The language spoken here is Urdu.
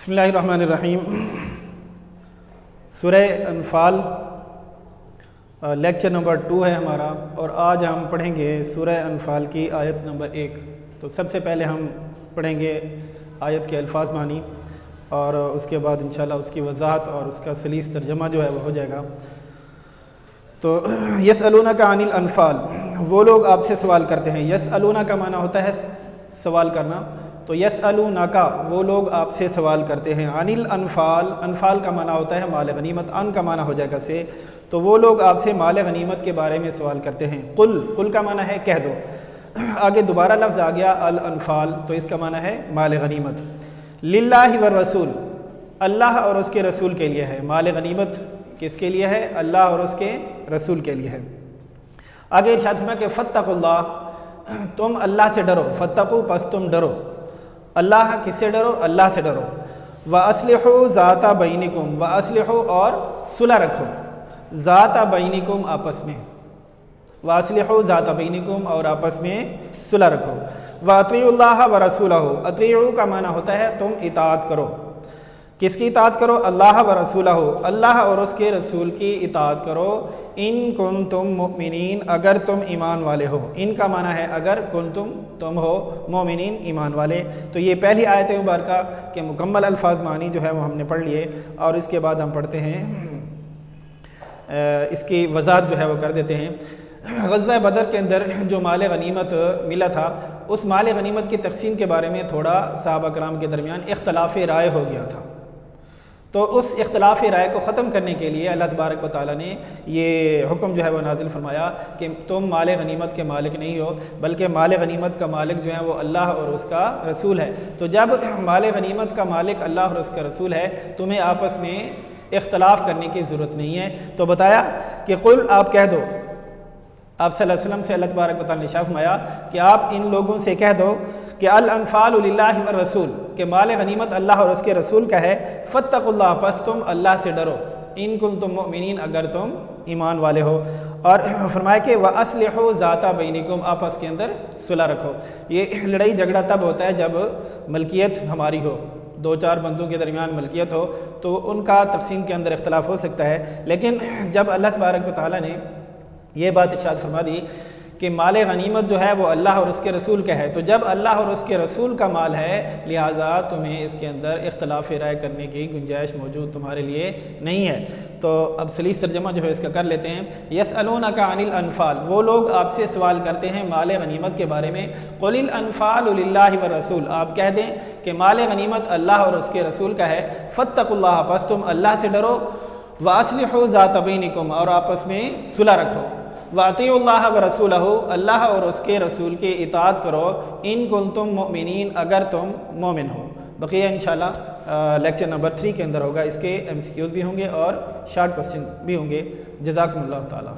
بسم اللہ الرحمن الرحیم۔ سورہ انفال لیکچر نمبر 2 ہے ہمارا، اور آج ہم پڑھیں گے سورہ انفال کی آیت نمبر 1۔ تو سب سے پہلے ہم پڑھیں گے آیت کے الفاظ معنی، اور اس کے بعد انشاءاللہ اس کی وضاحت اور اس کا سلیس ترجمہ جو ہے وہ ہو جائے گا۔ تو یسألونک عن الانفال، وہ لوگ آپ سے سوال کرتے ہیں۔ یسألونک کا معنی ہوتا ہے سوال کرنا، تو یسألونک وہ لوگ آپ سے سوال کرتے ہیں۔ عن الانفال، انفال کا معنی ہوتا ہے مال غنیمت، ان کا معنی ہو جائے گا سے، تو وہ لوگ آپ سے مال غنیمت کے بارے میں سوال کرتے ہیں۔ قل کا معنی ہے کہہ دو، آگے دوبارہ لفظ آ گیا الانفال، تو اس کا معنی ہے مال غنیمت۔ للہ والرسول، اللہ اور اس کے رسول کے لیے ہے۔ مال غنیمت کس کے لیے ہے؟ اللہ اور اس کے رسول کے لیے ہے۔ آگے ارشاد فرمایا کہ فاتقوا اللہ، تم اللہ سے ڈرو۔ فتقوا پس تم ڈرو، اللہ کس سے ڈرو؟ اللہ سے ڈرو۔ وَأَصْلِحُوا ذَاتَ بَيْنِكُمْ، وَأَصْلِحُوا اور صلح رکھو، ذات بینکم آپس میں، وَأَصْلِحُوا ذَاتَ بَيْنِكُمْ اور آپس میں صلح رکھو۔ وَأَطِيعُوا اللَّهَ وَرَسُولَهُ، اطیعوا کا معنی ہوتا ہے تم اطاعت کرو۔ کس کی اطاعت کرو؟ اللہ ورسولہ، اللہ اور اس کے رسول کی اطاعت کرو۔ ان کنتم مؤمنین، اگر تم ایمان والے ہو۔ ان کا معنی ہے اگر، کنتم تم ہو، مومنین ایمان والے۔ تو یہ پہلی آیت مبارکہ کے مکمل الفاظ معنی جو ہے وہ ہم نے پڑھ لیے، اور اس کے بعد ہم پڑھتے ہیں اس کی وضاحت جو ہے وہ کر دیتے ہیں۔ غزوہ بدر کے اندر جو مال غنیمت ملا تھا، اس مال غنیمت کی تقسیم کے بارے میں تھوڑا صحابہ کرام کے درمیان اختلاف رائے ہو گیا تھا۔ تو اس اختلاف رائے کو ختم کرنے کے لیے اللہ تبارک و تعالیٰ نے یہ حکم جو ہے وہ نازل فرمایا کہ تم مال غنیمت کے مالک نہیں ہو، بلکہ مال غنیمت کا مالک جو ہے وہ اللہ اور اس کا رسول ہے۔ تو جب مال غنیمت کا مالک اللہ اور اس کا رسول ہے، تمہیں آپس میں اختلاف کرنے کی ضرورت نہیں ہے۔ تو بتایا کہ قل، آپ کہہ دو، آپ صلی اللہ علیہ وسلم سے اللہ تبارک و تعالیٰ نے ارشاد فرمایا کہ آپ ان لوگوں سے کہہ دو کہ الانفال للہ والرسول، کہ مال غنیمت اللہ اور اس کے رسول کا ہے۔ فاتقوا اللہ، پس تم اللہ سے ڈرو۔ ان کنتم مؤمنین، اگر تم ایمان والے ہو۔ اور فرمایا کہ وَأَصْلِحُوا ذَاتَ بَيْنِكُمْ، آپس کے اندر صلح رکھو۔ یہ لڑائی جھگڑا تب ہوتا ہے جب ملکیت ہماری ہو، دو چار بندوں کے درمیان ملکیت ہو، تو ان کا تقسیم کے اندر اختلاف ہو سکتا ہے۔ لیکن جب اللہ تبارک و تعالیٰ نے یہ بات ارشاد فرما دی کہ مال غنیمت جو ہے وہ اللہ اور اس کے رسول کا ہے، تو جب اللہ اور اس کے رسول کا مال ہے، لہٰذا تمہیں اس کے اندر اختلاف رائے کرنے کی گنجائش موجود تمہارے لیے نہیں ہے۔ تو اب سلیس ترجمہ جو ہے اس کا کر لیتے ہیں۔ یسألونک عن الانفال، وہ لوگ آپ سے سوال کرتے ہیں مال غنیمت کے بارے میں۔ قل الانفال للہ والرسول، آپ کہہ دیں کہ مال غنیمت اللہ اور اس کے رسول کا ہے۔ فاتقوا اللہ، پس تم اللہ سے ڈرو۔ وَأَصْلِحُوا ذَاتَ بَيْنِكُمْ، اور آپس میں صلح رکھو۔ وَأَطِيعُوا اللَّهَ وَرَسُولَهُ، اللہ اور اس کے رسول کی اطاعت کرو۔ ان کنتم مؤمنین، اگر تم مومن ہو۔ بقیہ انشاءاللہ لیکچر نمبر 3 کے اندر ہوگا، اس کے MCQs بھی ہوں گے اور شارٹ کوسچن بھی ہوں گے۔ جزاکم اللہ تعالیٰ۔